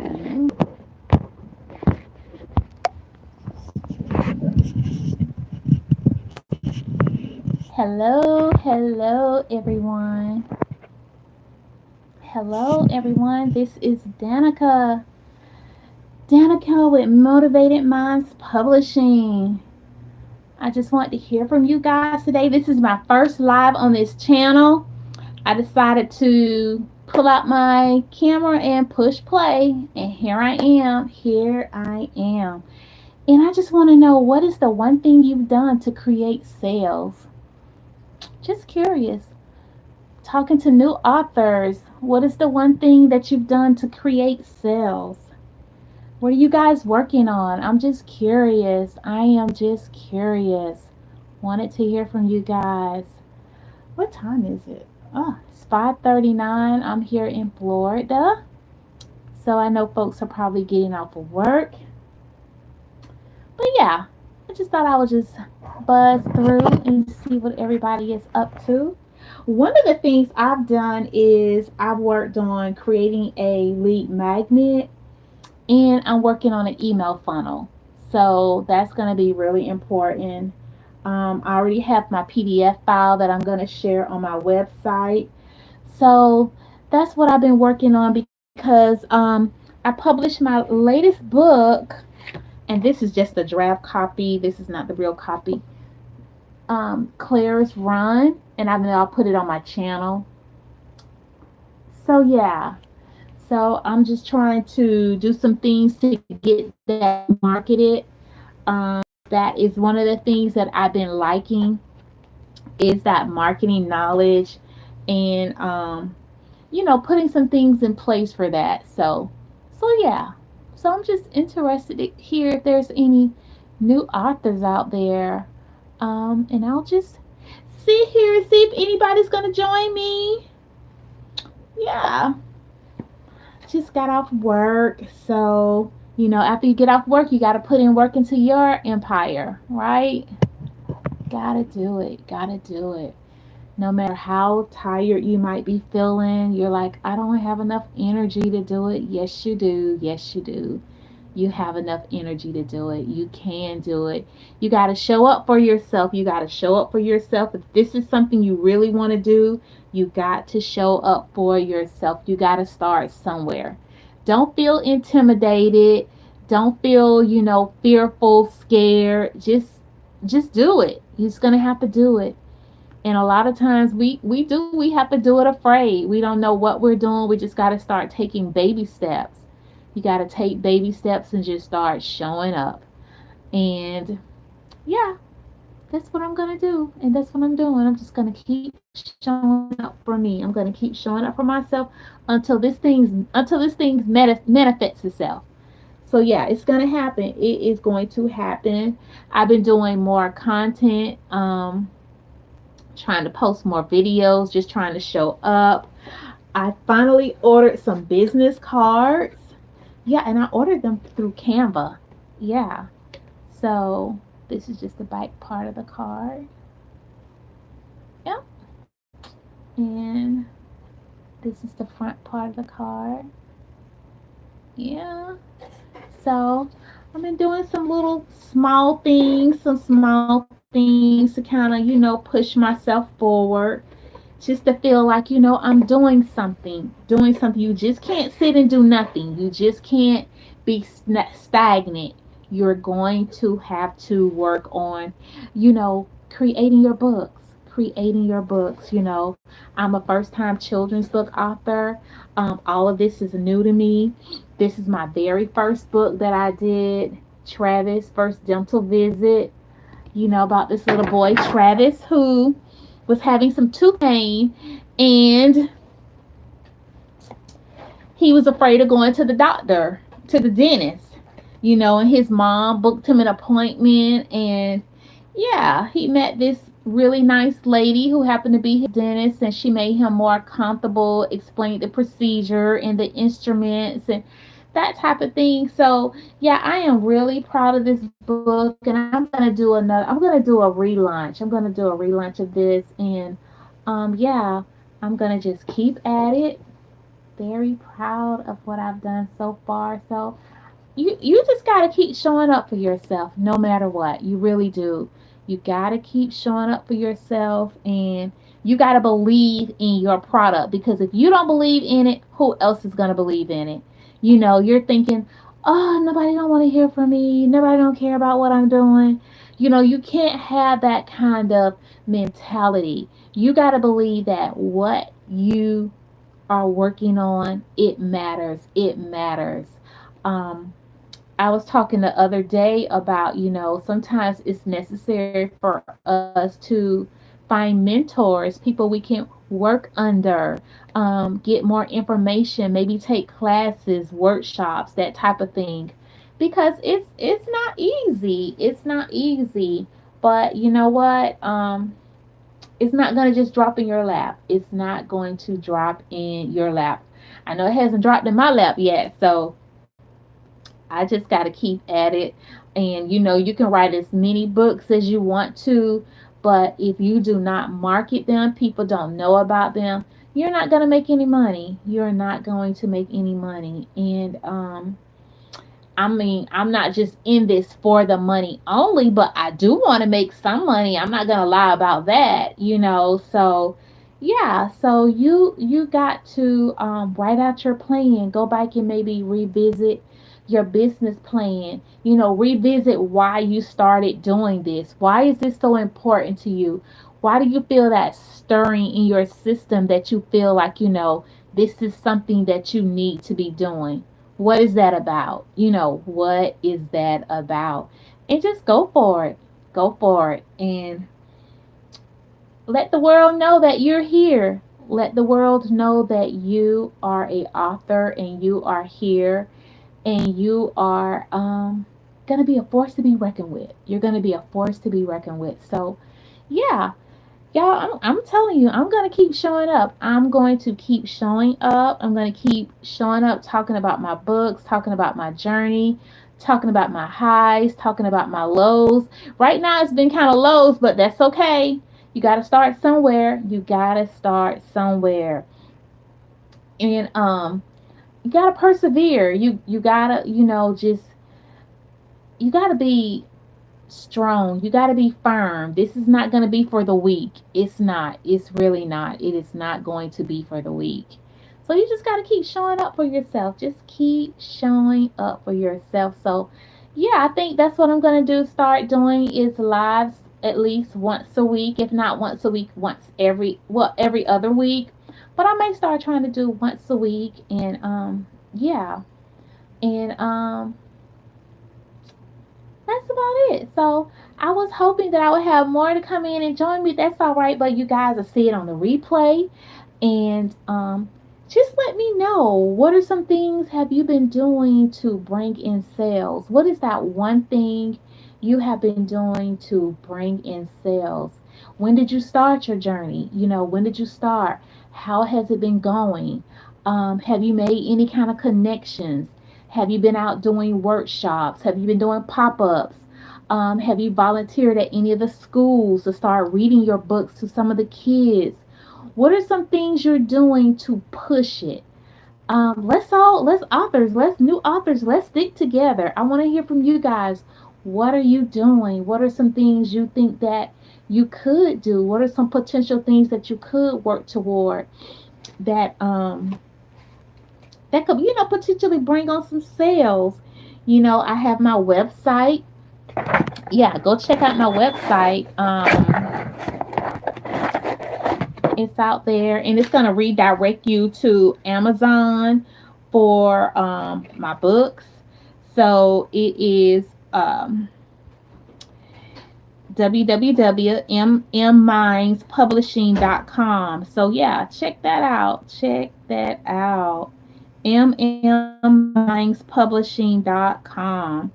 Hello, hello everyone. Hello everyone. This is Danica. Danica with Motivated Minds Publishing. I just want to hear from you guys today. This is my first live on this channel. I decided to pull out my camera and push play, and here I am. Here I am. And I just want to know, what is the one thing you've done to create sales? Just curious. Talking to new authors, what is the one thing that you've done to create sales? What are you guys working on? I'm just curious. I am just curious. Wanted to hear from you guys. What time is it? Oh, it's 5:39. I'm here in Florida. So I know folks are probably getting off of work. But yeah, I just thought I would just buzz through and see what everybody is up to. One of the things I've done is I've worked on creating a lead magnet, and I'm working on an email funnel. So that's going to be really important. I already have my PDF file that I'm going to share on my website. So that's what I've been working on because I published my latest book, and this is just a draft copy. This is not the real copy. Claire's Run, and I'll put it on my channel. So yeah, so I'm just trying to do some things to get that marketed. That is one of the things that I've been liking, is that marketing knowledge, and putting some things in place for that. So yeah. So I'm just interested to hear if there's any new authors out there. And I'll just sit here and see if anybody's gonna join me. Yeah. Just got off work, so after you get off work, you got to put in work into your empire, right? Gotta do it. Gotta do it. No matter how tired you might be feeling, you're like, I don't have enough energy to do it. Yes, you do. Yes, you do. You have enough energy to do it. You can do it. You got to show up for yourself. You got to show up for yourself. If this is something you really want to do, you got to show up for yourself. You got to start somewhere. Don't feel intimidated. Don't feel, fearful, scared. Just do it. You're just going to have to do it. And a lot of times we have to do it afraid. We don't know what we're doing. We just got to start taking baby steps. You got to take baby steps and just start showing up. And yeah, that's what I'm going to do. And that's what I'm doing. I'm just going to keep showing up for me. I'm going to keep showing up for myself until this thing manifests itself. So yeah, it's going to happen. It is going to happen. I've been doing more content, trying to post more videos, just trying to show up. I finally ordered some business cards. Yeah, and I ordered them through Canva. Yeah. So this is just the back part of the card. Yep. And this is the front part of the card. Yeah. So I've been doing some little small things to kind of, push myself forward. Just to feel like, I'm doing something. You just can't sit and do nothing. You just can't be stagnant. You're going to have to work on, creating your books. Creating your books. I'm a first time children's book author. All of this is new to me. This is my very first book that I did. Travis, First Dental Visit. About this little boy, Travis, who was having some tooth pain, and he was afraid of going to the doctor, to the dentist, and his mom booked him an appointment. And yeah, he met this really nice lady who happened to be his dentist, and she made him more comfortable, explained the procedure and the instruments and that type of thing. So yeah, I am really proud of this book, and I'm gonna do a relaunch. I'm gonna do a relaunch of this, and yeah, I'm gonna just keep at it. very proud of what I've done so far. So you just got to keep showing up for yourself no matter what. You really do. You got to keep showing up for yourself, and you got to believe in your product, because if you don't believe in it, who else is going to believe in it? You're thinking, "Oh, nobody don't want to hear from me. Nobody don't care about what I'm doing." You can't have that kind of mentality. You got to believe that what you are working on, it matters. It matters. Um, I was talking the other day about, sometimes it's necessary for us to find mentors, people we can work under, get more information, maybe take classes, workshops, that type of thing. Because it's not easy. It's not easy. But you know what? It's not going to just drop in your lap. It's not going to drop in your lap. I know it hasn't dropped in my lap yet, so I just got to keep at it. And you can write as many books as you want to, but if you do not market them, people don't know about them, you're not going to make any money. You're not going to make any money. And I mean, I'm not just in this for the money only, but I do want to make some money. I'm not going to lie about that. So yeah, so you got to write out your plan, go back and maybe revisit your business plan, revisit why you started doing this. Why is this so important to you? Why do you feel that stirring in your system that you feel like, this is something that you need to be doing? What is that about? What is that about? And just go for it. Go for it. And let the world know that you're here. Let the world know that you are a author and you are here, and you are going to be a force to be reckoned with. You're going to be a force to be reckoned with. So, yeah, y'all, I'm telling you, I'm going to keep showing up. I'm going to keep showing up. I'm going to keep showing up, talking about my books, talking about my journey, talking about my highs, talking about my lows. Right now, it's been kind of lows, but that's okay. You got to start somewhere. You got to start somewhere. And you got to persevere. You got to, just you got to be strong. You got to be firm. This is not going to be for the weak. It's not. It's really not. It is not going to be for the weak. So you just got to keep showing up for yourself. Just keep showing up for yourself. So, yeah, I think that's what I'm going to do. Start doing is lives at least once a week, if not once a week, every other week. But I may start trying to do once a week, and yeah. And that's about it. So I was hoping that I would have more to come in and join me. That's all right, but you guys will see it on the replay. And just let me know, what are some things have you been doing to bring in sales? What is that one thing you have been doing to bring in sales? When did you start your journey? When did you start? How has it been going? Have you made any kind of connections? Have you been out doing workshops? Have you been doing pop-ups? Have you volunteered at any of the schools to start reading your books to some of the kids? What are some things you're doing to push it? Let's new authors, let's stick together. I want to hear from you guys. What are you doing? What are some things you think that you could do? What are some potential things that you could work toward that that could, potentially bring on some sales? I have my website. Yeah, go check out my website. It's out there, and it's going to redirect you to Amazon for my books. So it is www.mmmindspublishing.com. So yeah, check that out. Check that out. mmmindspublishing.com.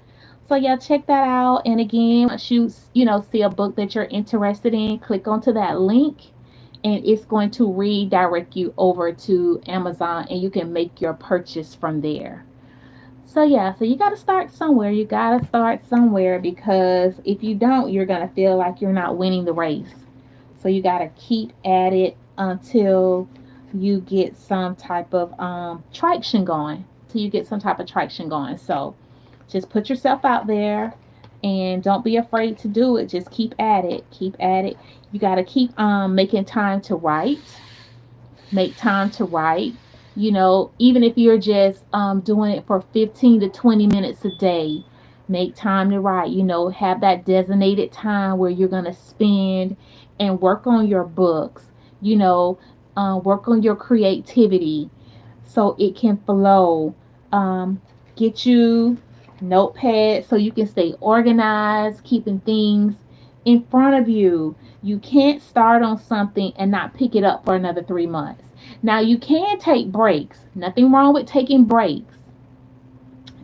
So yeah, check that out. And again, once you see a book that you're interested in, click onto that link, and it's going to redirect you over to Amazon, and you can make your purchase from there. So yeah, so you got to start somewhere. You got to start somewhere, because if you don't, you're going to feel like you're not winning the race. So you got to keep at it until you get some type of traction going. Till you get some type of traction going. So just put yourself out there and don't be afraid to do it. Just keep at it. Keep at it. You got to keep making time to write. Make time to write. You know, even if you're just doing it for 15 to 20 minutes a day, make time to write. You know, have that designated time where you're going to spend and work on your books, you know, work on your creativity so it can flow. Get you notepad so you can stay organized, keeping things in front of you. You can't start on something and not pick it up for another 3 months. Now, you can take breaks. Nothing wrong with taking breaks.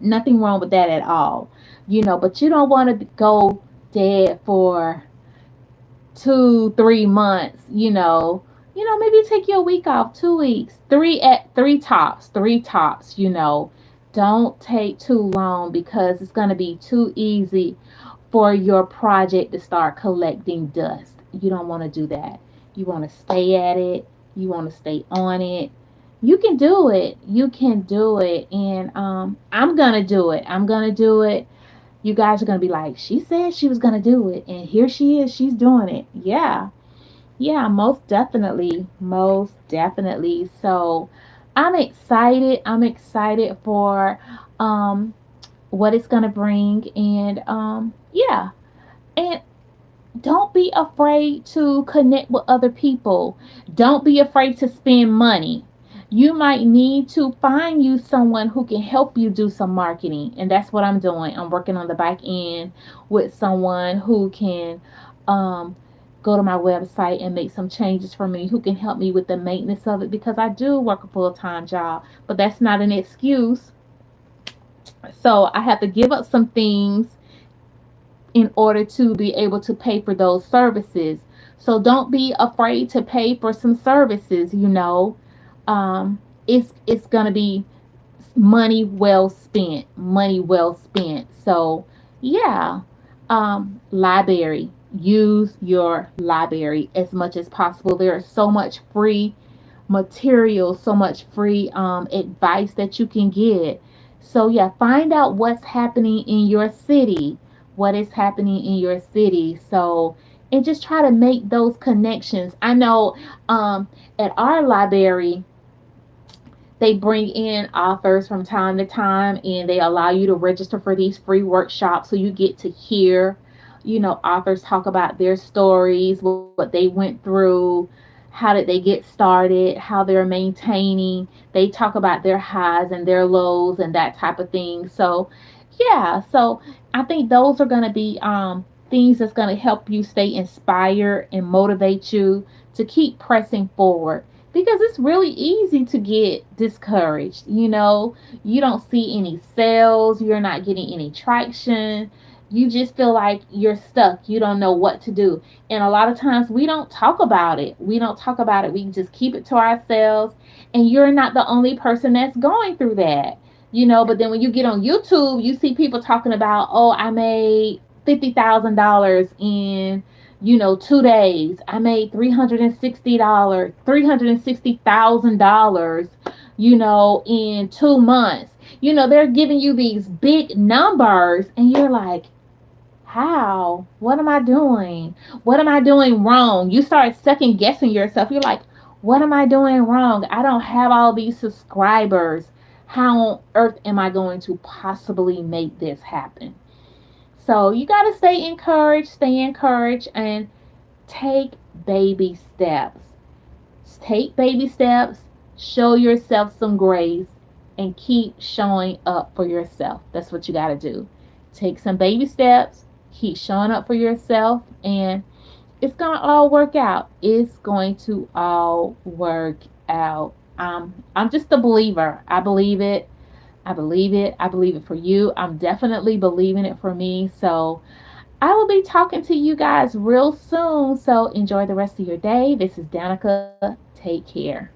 Nothing wrong with that at all. You know, but you don't want to go dead for 2 3 months, maybe take you a week off, 2 weeks, three tops, don't take too long because it's going to be too easy for your project to start collecting dust. You don't want to do that. You want to stay at it. You want to stay on it. You can do it. You can do it. And I'm going to do it. I'm going to do it. You guys are going to be like, she said she was going to do it. And here she is. She's doing it. Yeah. Yeah, most definitely. Most definitely. So I'm excited. I'm excited for what it's going to bring. And yeah. And don't be afraid to connect with other people. Don't be afraid to spend money. You might need to find you someone who can help you do some marketing. And that's what I'm doing. I'm working on the back end with someone who can um, go to my website and make some changes for me, who can help me with the maintenance of it because I do work a full time job. But that's not an excuse. So I have to give up some things in order to be able to pay for those services. So don't be afraid to pay for some services, it's going to be money well spent, money well spent. So, yeah, library, use your library as much as possible. There is so much free material, so much free advice that you can get. So, yeah, find out what's happening in your city, what is happening in your city. So, and just try to make those connections. I know at our library, they bring in authors from time to time and they allow you to register for these free workshops so you get to hear authors talk about their stories, what they went through, how did they get started, how they're maintaining. They talk about their highs and their lows and that type of thing. So yeah, so I think those are going to be things that's going to help you stay inspired and motivate you to keep pressing forward because it's really easy to get discouraged. You don't see any sales, you're not getting any traction. You just feel like you're stuck. You don't know what to do. And a lot of times we don't talk about it. We don't talk about it. We just keep it to ourselves. And you're not the only person that's going through that. But then when you get on YouTube, you see people talking about, oh, I made $50,000 in 2 days. I made $360,000 in 2 months. They're giving you these big numbers and you're like, how? What am I doing? What am I doing wrong? You start second guessing yourself. You're like, what am I doing wrong? I don't have all these subscribers. How on earth am I going to possibly make this happen? So you got to stay encouraged, and take baby steps. Take baby steps, show yourself some grace, and keep showing up for yourself. That's what you got to do. Take some baby steps, keep showing up for yourself, and it's going to all work out. It's going to all work out. I'm just a believer. I believe it. I believe it. I believe it for you. I'm definitely believing it for me. So I will be talking to you guys real soon. So enjoy the rest of your day. This is Danica. Take care.